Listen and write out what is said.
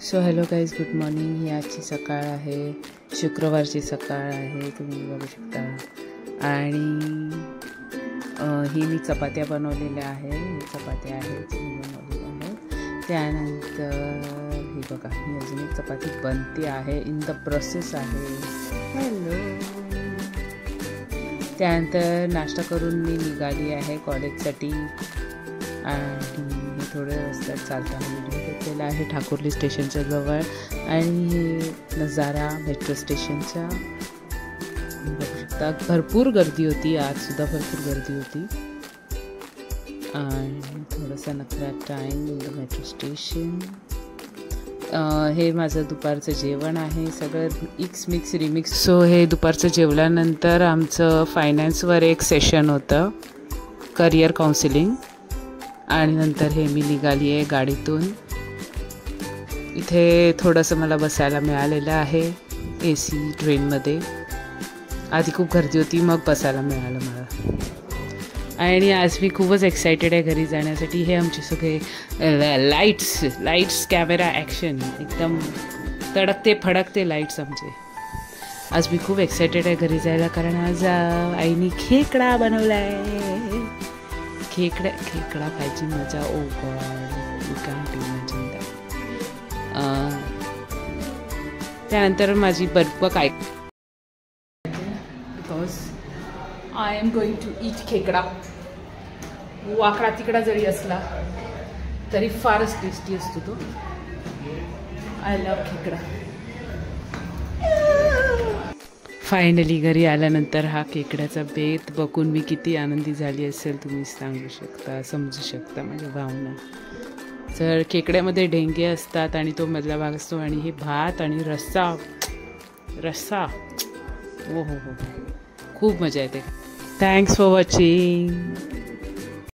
So hello guys, good morning. ही आजची सकाळ आहे, शुक्रवारची सकाळ आहे, तुम्ही बघू शकता. आणि ही मी चपात्या बनवलेल्या आहे. चपात्या आहेत मी बनवलेल्या आहेत. त्यानंतर हे बघा, ही अजून एक चपाती बनते आहे, इन द प्रोसेस आहे. हॅलो. त्यानंतर नाश्ता करून मी निघाली आहे कॉलेजसाठी. आणि थोडं रस्त्यात चालताना व्हिडिओ घेतलेला आहे ठाकुर्ली स्टेशनच्या जवळ. आणि हे नजारा मेट्रो स्टेशनचा बघू शकता. भरपूर गर्दी होती, आजसुद्धा भरपूर गर्दी होती. आणि थोडासा नखरा time in the metro station. हे माझं दुपारचं जेवण आहे, सगळं मिक्स रिमिक्स. सो हे दुपारचं जेवल्यानंतर आमचं फायनान्सवर एक सेशन होतं, करिअर काउन्सिलिंग. आणि नंतर हे मी निघाली आहे गाडीतून. इथे थोडंसं मला बसायला मिळालेलं आहे AC ट्रेनमध्ये. आधी खूप गर्दी होती, मग बसायला मिळालं मला. आणि आज मी खूपच एक्सायटेड आहे घरी जाण्यासाठी. हे आमचे सगळे लाईट्स कॅमेरा ॲक्शन, एकदम तडकते फडकते लाईट्स आमचे. आज मी खूप एक्सायटेड आहे घरी जायला, कारण आज आईने खेकडा बनवला आहे. खेकडा खायची मजा. Oh god, you can't imagine that. त्यानंतर माझी बर्फ काय, because I am going to eat खेकडा. वाकडा तिकडा जरी असला तरी फारच टेस्टी असतो तो. आय लव्ह खेकडा. फायनली घरी आल्यानंतर हा खेकड्याचा बेत बघून मी किती आनंदी झाली असेल तुम्ही समजू शकता माझ्या भावना. तर खेकड्यामध्ये ढेंगे असतात आणि तो मधला भाग असतो, आणि हे भात आणि रस्सा हो, खूप मजा येते. Thanks for watching.